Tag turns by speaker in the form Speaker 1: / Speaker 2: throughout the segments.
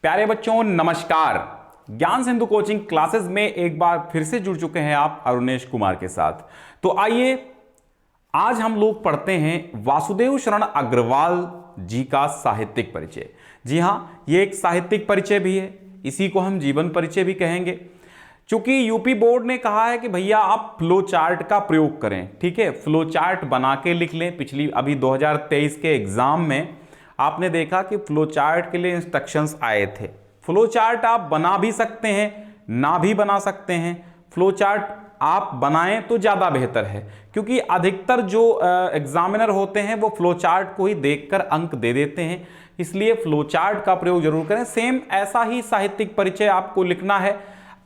Speaker 1: प्यारे बच्चों नमस्कार। ज्ञान सिंधु कोचिंग क्लासेस में एक बार फिर से जुड़ चुके हैं आप अरुणेश कुमार के साथ। तो आइए आज हम लोग पढ़ते हैं वासुदेव शरण अग्रवाल जी का साहित्यिक परिचय। जी हाँ, ये एक साहित्यिक परिचय भी है, इसी को हम जीवन परिचय भी कहेंगे। चूंकि यूपी बोर्ड ने कहा है कि भैया आप फ्लो चार्ट का प्रयोग करें, ठीक है, फ्लो चार्ट बना के लिख लें। पिछली अभी 2023 के एग्जाम में आपने देखा कि फ्लो चार्ट के लिए इंस्ट्रक्शंस आए थे। फ्लो चार्ट आप बना भी सकते हैं, ना भी बना सकते हैं। फ्लो चार्ट आप बनाएं तो ज़्यादा बेहतर है, क्योंकि अधिकतर जो एग्जामिनर होते हैं वो फ्लो चार्ट को ही देखकर अंक दे देते हैं, इसलिए फ्लो चार्ट का प्रयोग जरूर करें। सेम ऐसा ही साहित्यिक परिचय आपको लिखना है,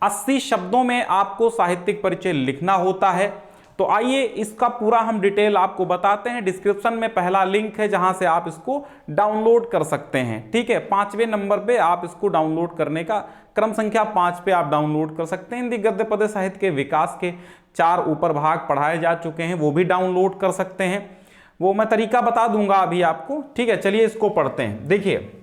Speaker 1: 80 शब्दों में आपको साहित्यिक परिचय लिखना होता है। तो आइए इसका पूरा हम डिटेल आपको बताते हैं। डिस्क्रिप्शन में पहला लिंक है जहां से आप इसको डाउनलोड कर सकते हैं, ठीक है। 5वें नंबर पे आप इसको डाउनलोड करने का क्रम संख्या 5 पे आप डाउनलोड कर सकते हैं। हिंदी गद्य पद्य साहित्य के विकास के 4 ऊपर भाग पढ़ाए जा चुके हैं, वो भी डाउनलोड कर सकते हैं। वो मैं तरीका बता दूंगा अभी आपको, ठीक है। चलिए इसको पढ़ते हैं। देखिए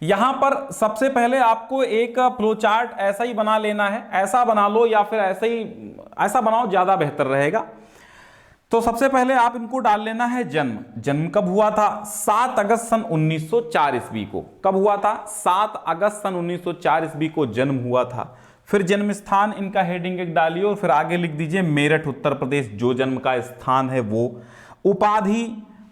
Speaker 1: यहां पर सबसे पहले आपको एक फ्लो चार्ट ऐसा ही बना लेना है, ऐसा बना लो या फिर ऐसा बनाओ, ज्यादा बेहतर रहेगा। तो सबसे पहले आप इनको डाल लेना है जन्म कब हुआ था? 7 अगस्त सन 1904 ईस्वी को। कब हुआ था? 7 अगस्त सन 1904 ईस्वी को जन्म हुआ था। फिर जन्म स्थान इनका हेडिंग एक डालिए और फिर आगे लिख दीजिए मेरठ उत्तर प्रदेश, जो जन्म का स्थान है वो।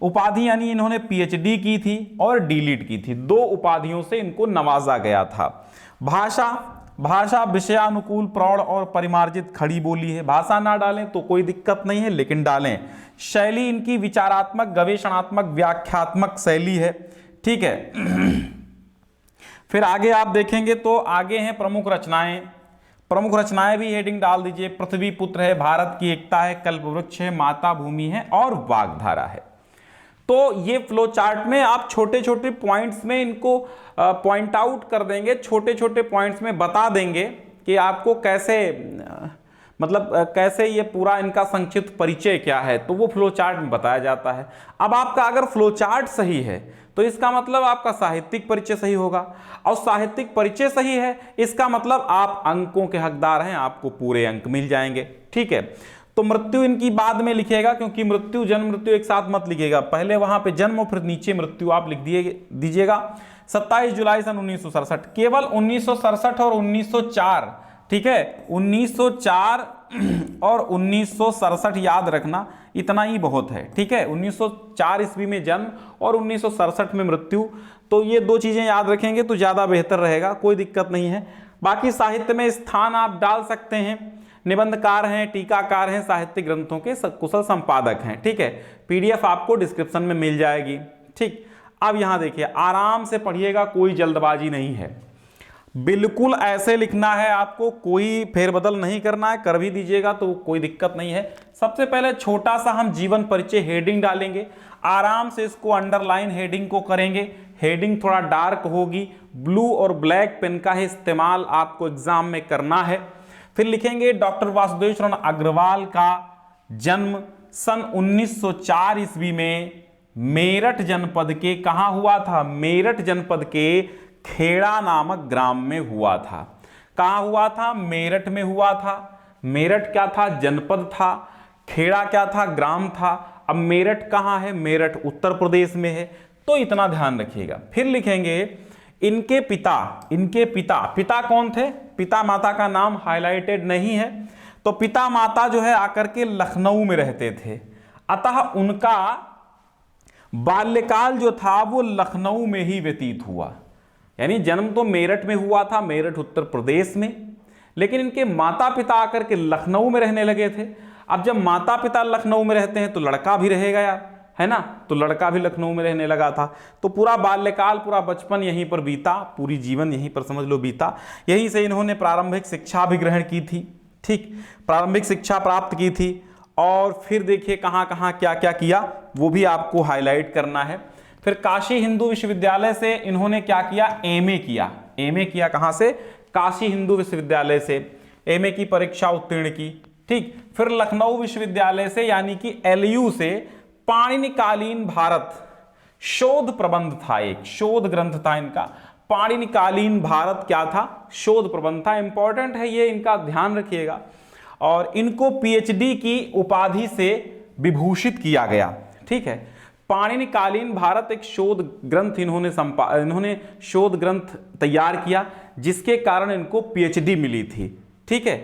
Speaker 1: उपाधि यानी इन्होंने पीएचडी की थी और डीलिट की थी, 2 उपाधियों से इनको नवाजा गया था। भाषा विषयानुकूल प्रौढ़ और परिमार्जित खड़ी बोली है। भाषा ना डालें तो कोई दिक्कत नहीं है, लेकिन डालें। शैली इनकी विचारात्मक, गवेषणात्मक, व्याख्यात्मक शैली है, ठीक है। फिर आगे आप देखेंगे तो आगे हैं प्रमुख रचनाएं भी हेडिंग डाल दीजिए। पृथ्वी पुत्र है, भारत की एकता है, कल्पवृक्ष है, माता भूमि है और वाग्धारा है। तो ये फ्लो चार्ट में आप छोटे छोटे पॉइंट्स में इनको पॉइंट आउट कर देंगे, छोटे छोटे पॉइंट्स में बता देंगे कि आपको कैसे कैसे ये पूरा इनका संक्षिप्त परिचय क्या है, तो वो फ्लो चार्ट में बताया जाता है। अब आपका अगर फ्लो चार्ट सही है तो इसका मतलब आपका साहित्यिक परिचय सही होगा, और साहित्यिक परिचय सही है इसका मतलब आप अंकों के हकदार हैं, आपको पूरे अंक मिल जाएंगे, ठीक है। तो मृत्यु इनकी बाद में लिखेगा, क्योंकि जन्म मृत्यु एक साथ मत लिखिएगा, पहले वहां पे जन्म और फिर नीचे मृत्यु आप लिख दीजिएगा। 27 जुलाई सन 1967, केवल 1967 और 1904, ठीक है, 1904 और 1967 याद रखना, इतना ही बहुत है, ठीक है। 1904 ईस्वी में जन्म और 1967 में मृत्यु, तो ये 2 चीजें याद रखेंगे तो ज्यादा बेहतर रहेगा, कोई दिक्कत नहीं है। बाकी साहित्य में स्थान आप डाल सकते हैं, निबंधकार हैं, टीकाकार हैं, साहित्यिक ग्रंथों के कुशल संपादक हैं, ठीक है। पीडीएफ आपको डिस्क्रिप्शन में मिल जाएगी, ठीक। अब यहां देखिए, आराम से पढ़िएगा, कोई जल्दबाजी नहीं है, बिल्कुल ऐसे लिखना है आपको, कोई फेरबदल नहीं करना है, कर भी दीजिएगा तो कोई दिक्कत नहीं है। सबसे पहले छोटा सा हम जीवन परिचय हेडिंग डालेंगे, आराम से इसको अंडरलाइन हेडिंग को करेंगे। हेडिंग थोड़ा डार्क होगी, ब्लू और ब्लैक पेन का ही इस्तेमाल आपको एग्जाम में करना है। फिर लिखेंगे डॉक्टर वासुदेव शरण अग्रवाल का जन्म सन 1904 ईस्वी में मेरठ जनपद के कहां हुआ था? मेरठ जनपद के खेड़ा नामक ग्राम में हुआ था। कहां हुआ था? मेरठ में हुआ था। मेरठ क्या था? जनपद था। खेड़ा क्या था? ग्राम था। अब मेरठ कहां है? मेरठ उत्तर प्रदेश में है, तो इतना ध्यान रखिएगा। फिर लिखेंगे इनके पिता कौन थे? पिता माता का नाम हाईलाइटेड नहीं है, तो पिता माता जो है आकर के लखनऊ में रहते थे, अतः उनका बाल्यकाल जो था वो लखनऊ में ही व्यतीत हुआ। यानी जन्म तो मेरठ में हुआ था, मेरठ उत्तर प्रदेश में, लेकिन इनके माता पिता आकर के लखनऊ में रहने लगे थे। अब जब माता पिता लखनऊ में रहते हैं तो लड़का भी रहेगा यार, है ना, तो लड़का भी लखनऊ में रहने लगा था। तो पूरा बाल्यकाल, पूरा बचपन यहीं पर बीता, पूरी जीवन यहीं पर समझ लो बीता। यहीं से इन्होंने प्रारंभिक शिक्षा भी ग्रहण की थी, ठीक, प्रारंभिक शिक्षा प्राप्त की थी। और फिर देखिए कहाँ कहाँ क्या क्या किया, वो भी आपको हाईलाइट करना है। फिर काशी हिंदू विश्वविद्यालय से इन्होंने क्या किया? एमए किया। कहाँ से? काशी हिंदू विश्वविद्यालय से एमए की परीक्षा उत्तीर्ण की, ठीक। फिर लखनऊ विश्वविद्यालय से यानी कि एलयू से पाणिनिकालीन भारत शोध प्रबंध था, एक शोध ग्रंथ था इनका, पाणिनिकालीन भारत क्या था, शोध प्रबंध था। इंपॉर्टेंट है ये, इनका ध्यान रखिएगा। और इनको पीएचडी की उपाधि से विभूषित किया गया। ठीक है, पाणिनिकालीन भारत एक शोध ग्रंथ इन्होंने शोध ग्रंथ तैयार किया, जिसके कारण इनको पीएचडी मिली थी। ठीक है,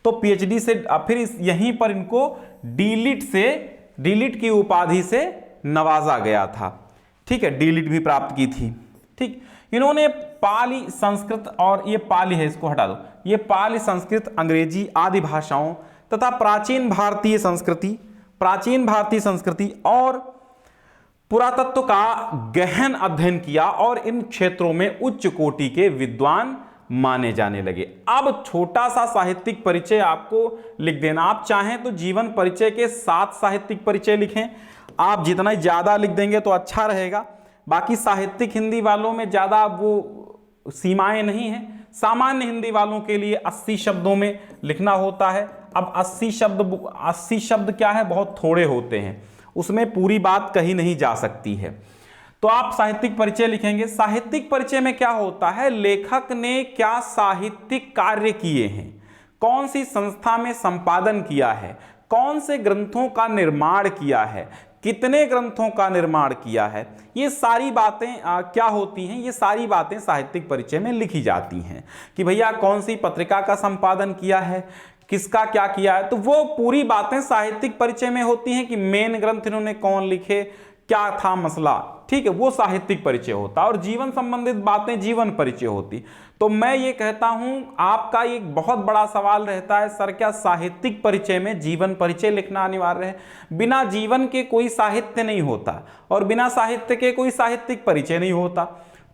Speaker 1: तो पीएचडी से फिर यहीं पर इनको डीलिट की उपाधि से नवाजा गया था। ठीक है, डीलिट भी प्राप्त की थी। ठीक, इन्होंने पाली, संस्कृत, और ये पाली है, इसको हटा दो, ये पाली, संस्कृत, अंग्रेजी आदि भाषाओं तथा प्राचीन भारतीय संस्कृति और पुरातत्व का गहन अध्ययन किया और इन क्षेत्रों में उच्च कोटि के विद्वान माने जाने लगे। अब छोटा सा साहित्यिक परिचय आपको लिख देना। आप चाहें तो जीवन परिचय के साथ साहित्यिक परिचय लिखें, आप जितना ज्यादा लिख देंगे तो अच्छा रहेगा। बाकी साहित्यिक हिंदी वालों में ज्यादा वो सीमाएं नहीं हैं। सामान्य हिंदी वालों के लिए 80 शब्दों में लिखना होता है। अब 80 शब्द क्या है, बहुत थोड़े होते हैं, उसमें पूरी बात कही नहीं जा सकती है। तो आप साहित्यिक परिचय लिखेंगे। साहित्यिक परिचय में क्या होता है, लेखक ने क्या साहित्यिक कार्य किए हैं, कौन सी संस्था में संपादन किया है, कौन से ग्रंथों का निर्माण किया है, कितने ग्रंथों का निर्माण किया है, ये सारी बातें क्या होती हैं, ये सारी बातें साहित्यिक परिचय में लिखी जाती हैं कि भैया कौन सी पत्रिका का संपादन किया है, किसका क्या किया है। तो वो पूरी बातें साहित्यिक परिचय में होती हैं कि मेन ग्रंथ इन्होंने कौन लिखे, क्या था मसला। ठीक है, वो साहित्यिक परिचय होता है। और जीवन संबंधित बातें जीवन परिचय होती। तो मैं ये कहता हूं, आपका एक बहुत बड़ा सवाल रहता है, सर क्या साहित्यिक परिचय में जीवन परिचय लिखना अनिवार्य है? बिना जीवन के कोई साहित्य नहीं होता और बिना साहित्य के कोई साहित्यिक परिचय नहीं होता।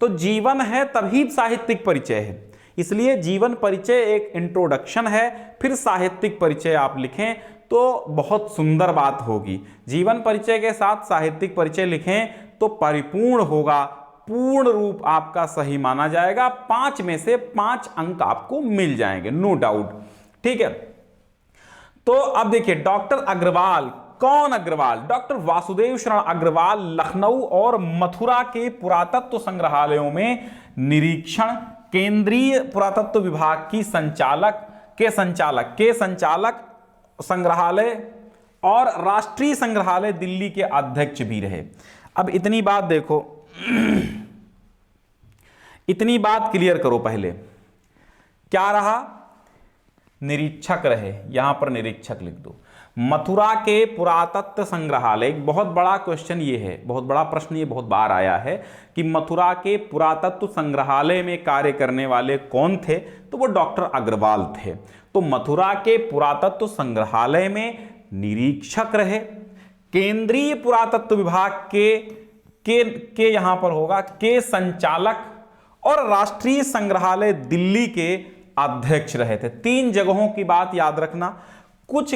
Speaker 1: तो जीवन है तभी साहित्यिक परिचय है। इसलिए जीवन परिचय एक इंट्रोडक्शन है, फिर साहित्यिक परिचय आप लिखें तो बहुत सुंदर बात होगी। जीवन परिचय के साथ साहित्यिक परिचय लिखें तो परिपूर्ण होगा, पूर्ण रूप आपका सही माना जाएगा। 5 में से 5 अंक आपको मिल जाएंगे, नो डाउट। ठीक है, तो अब देखिए डॉक्टर अग्रवाल, कौन अग्रवाल? डॉक्टर वासुदेव शरण अग्रवाल लखनऊ और मथुरा के पुरातत्व संग्रहालयों में निरीक्षण, केंद्रीय पुरातत्व विभाग की संचालक, संग्रहालय और राष्ट्रीय संग्रहालय दिल्ली के अध्यक्ष भी रहे। अब इतनी बात देखो, इतनी बात क्लियर करो पहले। क्या रहा? निरीक्षक रहे, यहां पर निरीक्षक लिख दो। मथुरा के पुरातत्व संग्रहालय, एक बहुत बड़ा क्वेश्चन ये है, बहुत बड़ा प्रश्न ये बहुत बार आया है कि मथुरा के पुरातत्व संग्रहालय में कार्य करने वाले कौन थे? तो वो डॉक्टर अग्रवाल थे। तो मथुरा के पुरातत्व संग्रहालय में निरीक्षक रहे, केंद्रीय पुरातत्व विभाग के यहां पर होगा के संचालक और राष्ट्रीय संग्रहालय दिल्ली के अध्यक्ष रहे थे। 3 जगहों की बात याद रखना। कुछ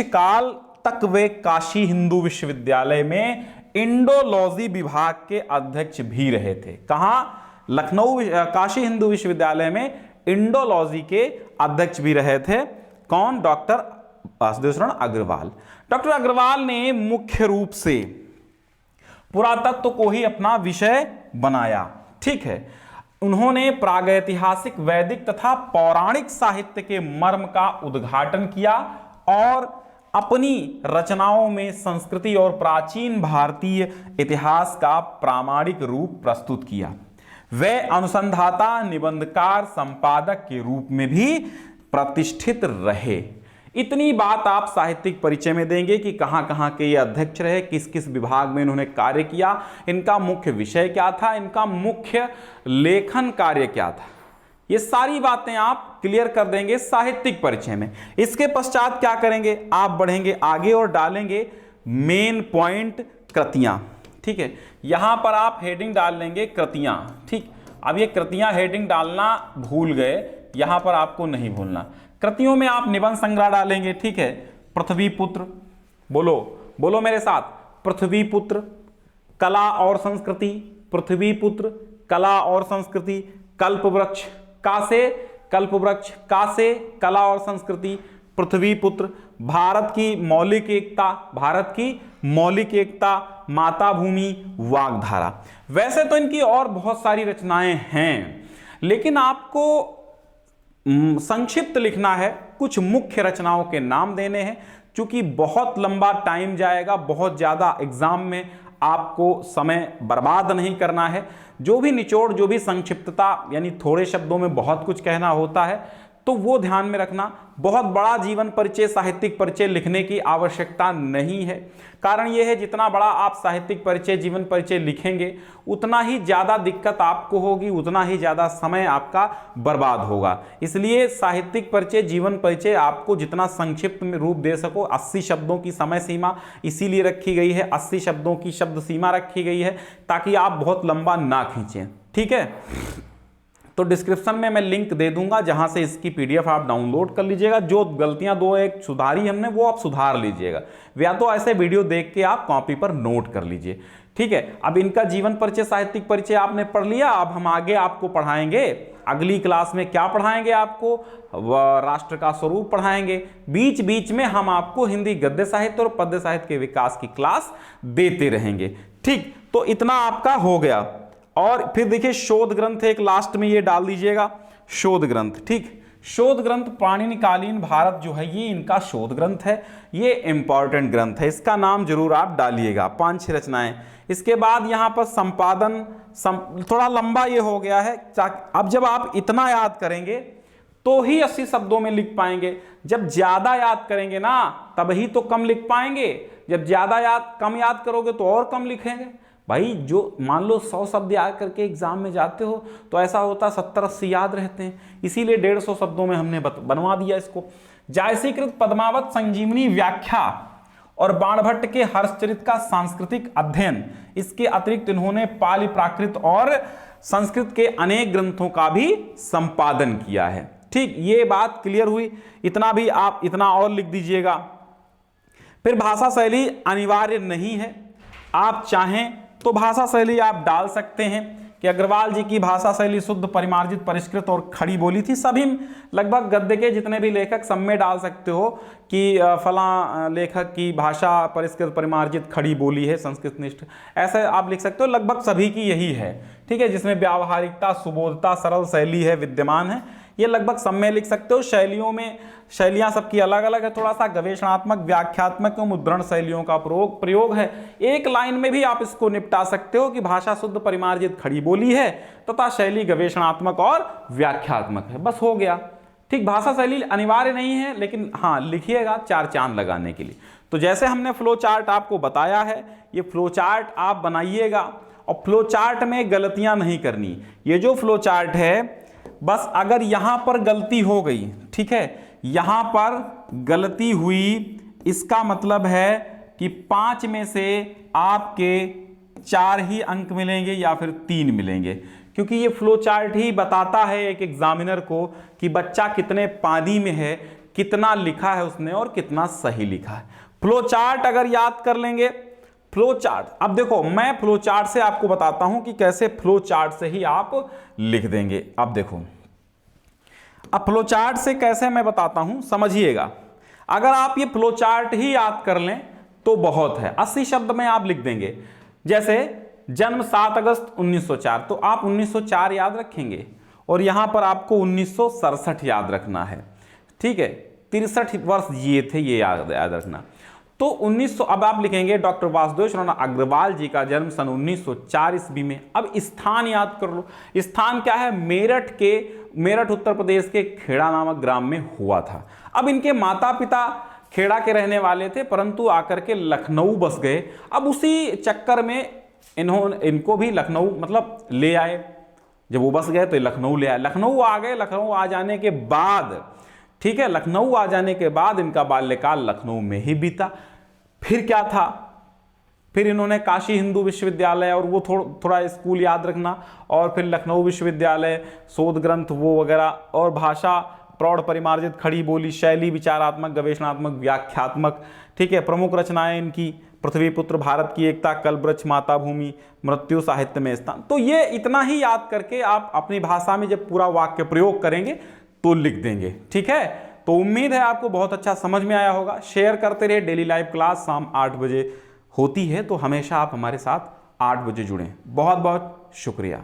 Speaker 1: काल तक वे काशी हिंदू विश्वविद्यालय में इंडोलॉजी विभाग के अध्यक्ष भी रहे थे। कहां? लखनऊ काशी हिंदू विश्वविद्यालय में इंडोलॉजी के अध्यक्ष भी रहे थे। कौन? डॉक्टर वासुदेव शरण अग्रवाल। डॉक्टर अग्रवाल ने मुख्य रूप से पुरातत्व को ही अपना विषय बनाया। ठीक है, उन्होंने प्रागैतिहासिक, वैदिक तथा पौराणिक साहित्य के मर्म का उद्घाटन किया और अपनी रचनाओं में संस्कृति और प्राचीन भारतीय इतिहास का प्रामाणिक रूप प्रस्तुत किया। वे अनुसंधाता, निबंधकार, संपादक के रूप में भी प्रतिष्ठित रहे। इतनी बात आप साहित्यिक परिचय में देंगे कि कहां-कहां के ये अध्यक्ष रहे, किस किस विभाग में इन्होंने कार्य किया, इनका मुख्य विषय क्या था, इनका मुख्य लेखन कार्य क्या था। ये सारी बातें आप क्लियर कर देंगे साहित्यिक परिचय में। इसके पश्चात क्या करेंगे? आप बढ़ेंगे आगे और डालेंगे मेन पॉइंट, कृतियां। ठीक है, यहां पर आप हेडिंग डाल लेंगे कृतियां। ठीक, अब ये कृतियां हेडिंग डालना भूल गए, यहां पर आपको नहीं भूलना। कृतियों में आप निबंध संग्रह डालेंगे। ठीक है, पृथ्वीपुत्र, बोलो मेरे साथ, पृथ्वीपुत्र, कला और संस्कृति, पृथ्वीपुत्र, कला और संस्कृति, कल्पवृक्ष, कासे, कला और संस्कृति, पृथ्वीपुत्र, भारत की मौलिक एकता, माता भूमि, वाग्धारा। वैसे तो इनकी और बहुत सारी रचनाएं हैं, लेकिन आपको संक्षिप्त लिखना है, कुछ मुख्य रचनाओं के नाम देने हैं। क्योंकि बहुत लंबा टाइम जाएगा, बहुत ज्यादा एग्जाम में आपको समय बर्बाद नहीं करना है। जो भी निचोड़, जो भी संक्षिप्तता, यानी थोड़े शब्दों में बहुत कुछ कहना होता है, तो वो ध्यान में रखना। बहुत बड़ा जीवन परिचय, साहित्यिक परिचय लिखने की आवश्यकता नहीं है। कारण यह है, जितना बड़ा आप साहित्यिक परिचय, जीवन परिचय लिखेंगे, उतना ही ज्यादा दिक्कत आपको होगी, उतना ही ज्यादा समय आपका बर्बाद होगा। इसलिए साहित्यिक परिचय, जीवन परिचय आपको जितना संक्षिप्त में रूप दे सको, 80 शब्दों की समय सीमा इसीलिए रखी गई है, 80 शब्दों की शब्द सीमा रखी गई है, ताकि आप बहुत लंबा ना खींचें। ठीक है, तो डिस्क्रिप्शन में मैं लिंक दे दूंगा, जहां से इसकी पीडीएफ आप डाउनलोड कर लीजिएगा। जो गलतियां दो एक सुधारी हमने, वो आप सुधार लीजिएगा, या तो ऐसे वीडियो देख के आप कॉपी पर नोट कर लीजिए। ठीक है, अब इनका जीवन परिचय, साहित्यिक परिचय आपने पढ़ लिया। अब हम आगे आपको पढ़ाएंगे, अगली क्लास में क्या पढ़ाएंगे आपको, राष्ट्र का स्वरूप पढ़ाएंगे। बीच बीच में हम आपको हिंदी गद्य साहित्य और पद्य साहित्य के विकास की क्लास देते रहेंगे। ठीक, तो इतना आपका हो गया। और फिर देखिए, शोध ग्रंथ एक लास्ट में ये डाल दीजिएगा, शोध ग्रंथ। ठीक, शोध ग्रंथ पाणिनिकालीन भारत जो है, ये इनका शोध ग्रंथ है, ये इंपॉर्टेंट ग्रंथ है, इसका नाम जरूर आप डालिएगा। 5-6 रचनाएं। इसके बाद यहां पर संपादन, थोड़ा लंबा ये हो गया है। अब जब आप इतना याद करेंगे तो ही 80 शब्दों में लिख पाएंगे। जब ज्यादा याद करेंगे ना, तभी तो कम लिख पाएंगे। जब ज्यादा कम याद करोगे तो और कम लिखेंगे। भाई, जो मान लो 100 शब्द याद करके एग्जाम में जाते हो, तो ऐसा होता 70-80 याद रहते हैं। इसीलिए 150 शब्दों में हमने बनवा दिया इसको। जायसीकृत पद्मावत संजीवनी व्याख्या और बाणभट्ट के हर्षचरित का सांस्कृतिक अध्ययन, इसके अतिरिक्त इन्होंने पाली, प्राकृत और संस्कृत के अनेक ग्रंथों का भी संपादन किया है। ठीक, ये बात क्लियर हुई। इतना भी आप इतना और लिख दीजिएगा। फिर भाषा शैली अनिवार्य नहीं है, आप चाहें तो भाषा शैली आप डाल सकते हैं कि अग्रवाल जी की भाषा शैली शुद्ध, परिमार्जित, परिष्कृत और खड़ी बोली थी। सभी लगभग गद्य के जितने भी लेखक, सब में डाल सकते हो कि फला लेखक की भाषा परिष्कृत, परिमार्जित, खड़ी बोली है, संस्कृत निष्ठ, ऐसे आप लिख सकते हो। लगभग सभी की यही है। ठीक है, जिसमें व्यावहारिकता, सुबोधता, सरल शैली है, विद्यमान है, ये लगभग सब में लिख सकते हो। शैलियों में, शैलियां सबकी अलग अलग है। थोड़ा सा गवेषणात्मक, व्याख्यात्मक और मुद्रण शैलियों का प्रयोग है। एक लाइन में भी आप इसको निपटा सकते हो कि भाषा शुद्ध, परिमार्जित, खड़ी बोली है तथा शैली गवेषणात्मक और व्याख्यात्मक है। बस हो गया। ठीक, भाषा शैली अनिवार्य नहीं है, लेकिन हाँ लिखिएगा 4 चांद लगाने के लिए। तो जैसे हमने फ्लो चार्ट आपको बताया है, ये फ्लो चार्ट आप बनाइएगा, और फ्लो चार्ट में गलतियां नहीं करनी। ये जो फ्लो चार्ट है, बस अगर यहां पर गलती हो गई, ठीक है, यहां पर गलती हुई, इसका मतलब है कि 5 में से आपके 4 ही अंक मिलेंगे या फिर 3 मिलेंगे। क्योंकि ये फ्लो चार्ट ही बताता है एक एग्जामिनर को कि बच्चा कितने पानी में है, कितना लिखा है उसने और कितना सही लिखा है। फ्लो चार्ट अगर याद कर लेंगे, फ्लो चार्ट, अब देखो मैं फ्लो चार्ट से आपको बताता हूं कि कैसे फ्लो चार्ट से ही आप लिख देंगे। अब देखो, अब फ्लो चार्ट से कैसे मैं बताता हूं, समझिएगा। अगर आप ये फ्लो चार्ट ही याद कर लें तो बहुत है। 80 शब्द में आप लिख देंगे। जैसे जन्म 7 अगस्त 1904, तो आप 1904 याद रखेंगे, और यहां पर आपको 1967 याद रखना है। ठीक है, 63 वर्ष जिए थे, ये याद रखना। तो 1900, अब आप लिखेंगे डॉक्टर वासुदेव शरण अग्रवाल जी का जन्म सन 1904 ईस्वी में। अब स्थान याद कर लो। स्थान क्या है? मेरठ उत्तर प्रदेश के खेड़ा नामक ग्राम में हुआ था। अब इनके माता पिता खेड़ा के रहने वाले थे, परंतु आकर के लखनऊ बस गए। अब उसी चक्कर में इनको भी लखनऊ मतलब ले आए। जब वो बस गए तो लखनऊ ले आए, लखनऊ आ गए। लखनऊ आ जाने के बाद, ठीक है, लखनऊ आ जाने के बाद इनका बाल्यकाल लखनऊ में ही बीता। फिर क्या था? फिर इन्होंने काशी हिंदू विश्वविद्यालय और वो थोड़ा स्कूल याद रखना, और फिर लखनऊ विश्वविद्यालय, शोध ग्रंथ वो वगैरह, और भाषा प्रौढ़, परिमार्जित, खड़ी बोली, शैली विचारात्मक, गवेषणात्मक, व्याख्यात्मक। ठीक है, प्रमुख रचनाएं इनकी पृथ्वीपुत्र, भारत की एकता, कल्पवृक्ष, माता भूमि, मृत्यु, साहित्य में स्थान। तो ये इतना ही याद करके आप अपनी भाषा में जब पूरा वाक्य प्रयोग करेंगे तो लिख देंगे। ठीक है, तो उम्मीद है आपको बहुत अच्छा समझ में आया होगा। शेयर करते रहे। डेली लाइव क्लास शाम 8 बजे होती है तो हमेशा आप हमारे साथ 8 बजे जुड़ें। बहुत बहुत शुक्रिया।